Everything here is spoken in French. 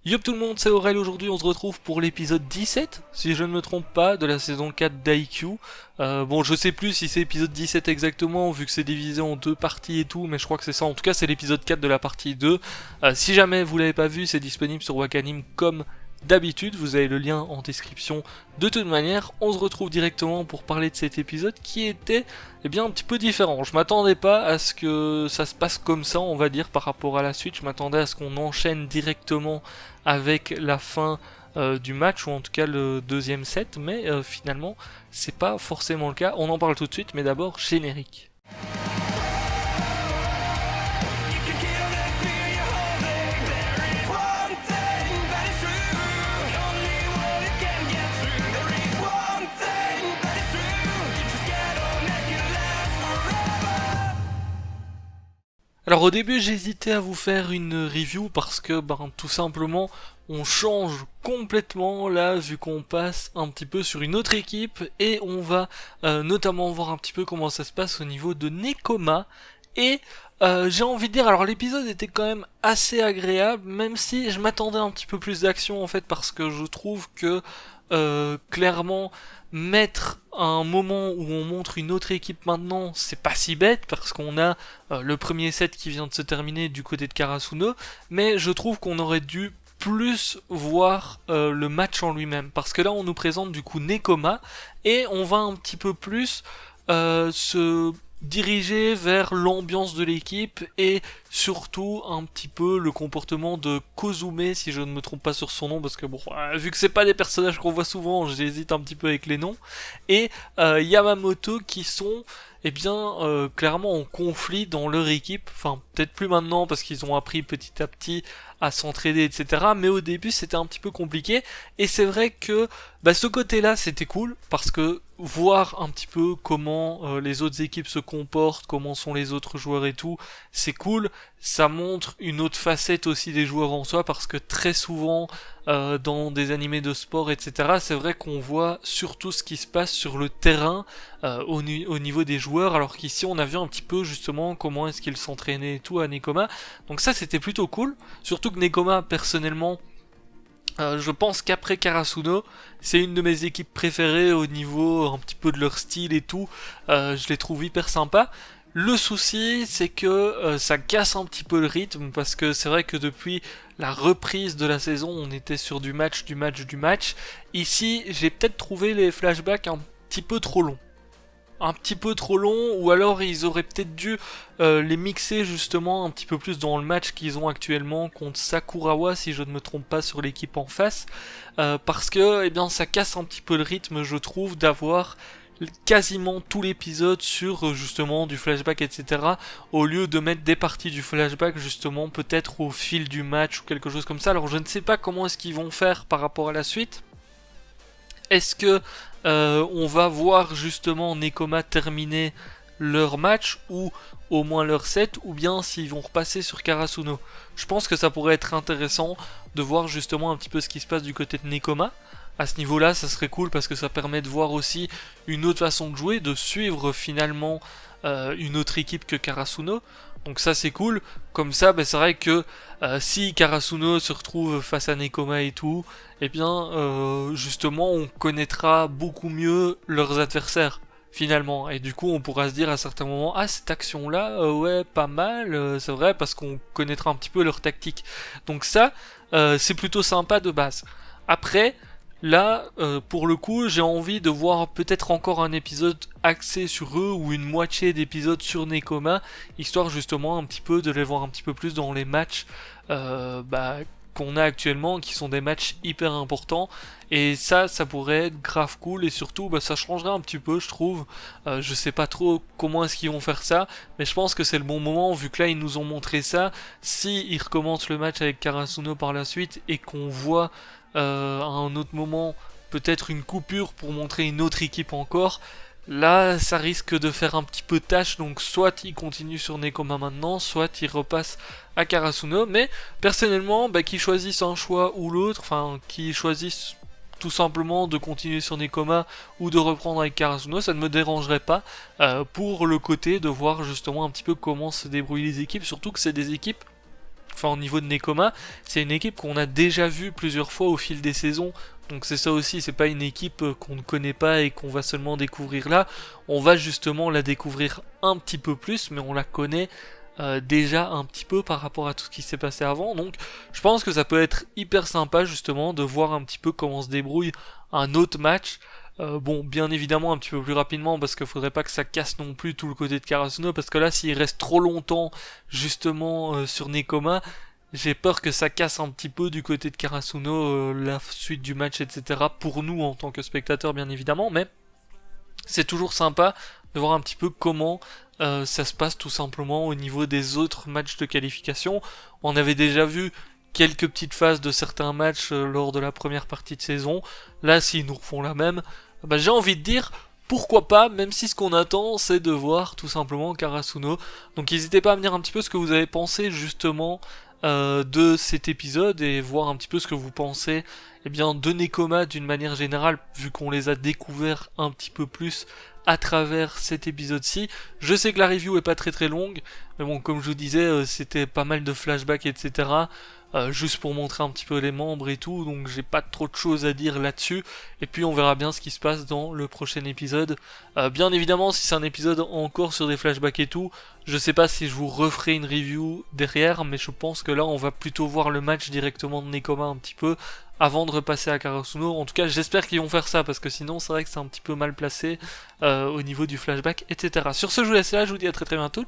Yop tout le monde, c'est Aurel. Aujourd'hui on se retrouve pour l'épisode 17, si je ne me trompe pas, de la saison 4 d'IQ. Bon, je sais plus si c'est épisode 17 exactement, vu que c'est divisé en deux parties et tout, mais je crois que c'est ça. En tout cas, c'est l'épisode 4 de la partie 2. Si jamais vous l'avez pas vu, c'est disponible sur Wakanim comme d'habitude, vous avez le lien en description. De toute manière, on se retrouve directement pour parler de cet épisode qui était un petit peu différent. Je m'attendais pas à ce que ça se passe comme ça, on va dire, par rapport à la suite. Je m'attendais à ce qu'on enchaîne directement avec la fin du match, ou en tout cas le deuxième set, mais finalement, c'est pas forcément le cas. On en parle tout de suite, mais d'abord, générique. Alors au début j'hésitais à vous faire une review parce que tout simplement on change complètement là vu qu'on passe un petit peu sur une autre équipe et on va notamment voir un petit peu comment ça se passe au niveau de Nekoma et j'ai envie de dire, alors l'épisode était quand même assez agréable même si je m'attendais un petit peu plus d'action en fait parce que je trouve que clairement mettre un moment où on montre une autre équipe maintenant, c'est pas si bête parce qu'on a le premier set qui vient de se terminer du côté de Karasuno, mais je trouve qu'on aurait dû plus voir le match en lui-même parce que là on nous présente du coup Nekoma et on va un petit peu plus se diriger vers l'ambiance de l'équipe et surtout un petit peu le comportement de Kozume, si je ne me trompe pas sur son nom, parce que bon, vu que c'est pas des personnages qu'on voit souvent, j'hésite un petit peu avec les noms, et Yamamoto qui sont clairement en conflit dans leur équipe, enfin peut-être plus maintenant parce qu'ils ont appris petit à petit à s'entraider, etc. Mais au début c'était un petit peu compliqué, et c'est vrai que ce côté-là c'était cool, parce que voir un petit peu comment les autres équipes se comportent, comment sont les autres joueurs et tout, c'est cool. Ça montre une autre facette aussi des joueurs en soi, parce que très souvent dans des animés de sport, etc., c'est vrai qu'on voit surtout ce qui se passe sur le terrain au niveau des joueurs, alors qu'ici on a vu un petit peu justement comment est-ce qu'ils s'entraînaient et tout à Nekoma. Donc ça c'était plutôt cool, surtout que Nekoma personnellement, je pense qu'après Karasuno, c'est une de mes équipes préférées au niveau un petit peu de leur style et tout. Je les trouve hyper sympas. Le souci, c'est que ça casse un petit peu le rythme, parce que c'est vrai que depuis la reprise de la saison, on était sur du match, du match, du match. Ici, j'ai peut-être trouvé les flashbacks un petit peu trop longs. Un petit peu trop long, ou alors ils auraient peut-être dû les mixer justement un petit peu plus dans le match qu'ils ont actuellement contre Sakurawa, si je ne me trompe pas, sur l'équipe en face, parce que ça casse un petit peu le rythme, je trouve, d'avoir quasiment tout l'épisode sur justement du flashback, etc., au lieu de mettre des parties du flashback justement peut-être au fil du match ou quelque chose comme ça. Alors je ne sais pas comment est-ce qu'ils vont faire par rapport à la suite. Est-ce que on va voir justement Nekoma terminer leur match, ou au moins leur set, ou bien s'ils vont repasser sur Karasuno? Je pense que ça pourrait être intéressant de voir justement un petit peu ce qui se passe du côté de Nekoma. À ce niveau-là, ça serait cool parce que ça permet de voir aussi une autre façon de jouer, de suivre finalement une autre équipe que Karasuno. Donc ça c'est cool. Comme ça, c'est vrai que si Karasuno se retrouve face à Nekoma et tout, justement on connaîtra beaucoup mieux leurs adversaires finalement, et du coup on pourra se dire à certains moments, ah, cette action là ouais, pas mal, c'est vrai, parce qu'on connaîtra un petit peu leur tactique. Donc ça c'est plutôt sympa de base. Après là, pour le coup, j'ai envie de voir peut-être encore un épisode axé sur eux, ou une moitié d'épisode sur Nekoma, histoire justement un petit peu de les voir un petit peu plus dans les matchs qu'on a actuellement, qui sont des matchs hyper importants. Et ça pourrait être grave cool, et surtout ça changerait un petit peu, je trouve. Je sais pas trop comment est-ce qu'ils vont faire ça, mais je pense que c'est le bon moment, vu que là ils nous ont montré ça. Si ils recommencent le match avec Karasuno par la suite, et qu'on voit à un autre moment peut-être une coupure pour montrer une autre équipe encore, là ça risque de faire un petit peu tâche. Donc soit ils continuent sur Nekoma maintenant, soit ils repassent à Karasuno. Mais personnellement, qu'ils choisissent un choix ou l'autre, enfin qu'ils choisissent tout simplement de continuer sur Nekoma ou de reprendre avec Karasuno, ça ne me dérangerait pas, pour le côté de voir justement un petit peu comment se débrouillent les équipes, surtout que c'est des équipes enfin au niveau de Nekoma, c'est une équipe qu'on a déjà vue plusieurs fois au fil des saisons. Donc c'est ça aussi, c'est pas une équipe qu'on ne connaît pas et qu'on va seulement découvrir là. On va justement la découvrir un petit peu plus, mais on la connaît déjà un petit peu par rapport à tout ce qui s'est passé avant. Donc je pense que ça peut être hyper sympa justement de voir un petit peu comment se débrouille un autre match. Bon, bien évidemment un petit peu plus rapidement parce qu'il faudrait pas que ça casse non plus tout le côté de Karasuno, parce que là s'il reste trop longtemps justement sur Nekoma, j'ai peur que ça casse un petit peu du côté de Karasuno la suite du match, etc. Pour nous en tant que spectateurs bien évidemment, mais c'est toujours sympa de voir un petit peu comment ça se passe tout simplement au niveau des autres matchs de qualification. On avait déjà vu quelques petites phases de certains matchs lors de la première partie de saison. Là, s'ils nous refont la même, bah, j'ai envie de dire pourquoi pas, même si ce qu'on attend c'est de voir tout simplement Karasuno. Donc n'hésitez pas à me dire un petit peu ce que vous avez pensé justement de cet épisode et voir un petit peu ce que vous pensez de Nekoma d'une manière générale, vu qu'on les a découverts un petit peu plus à travers cet épisode-ci. Je sais que la review est pas très très longue, mais bon, comme je vous disais, c'était pas mal de flashbacks, etc. Juste pour montrer un petit peu les membres et tout, donc j'ai pas trop de choses à dire là-dessus, et puis on verra bien ce qui se passe dans le prochain épisode. Bien évidemment, si c'est un épisode encore sur des flashbacks et tout, je sais pas si je vous referai une review derrière, mais je pense que là on va plutôt voir le match directement de Nekoma un petit peu, avant de repasser à Karasuno. En tout cas, j'espère qu'ils vont faire ça, parce que sinon c'est vrai que c'est un petit peu mal placé au niveau du flashback, etc. Sur ce, je vous laisse là, je vous dis à très très bientôt.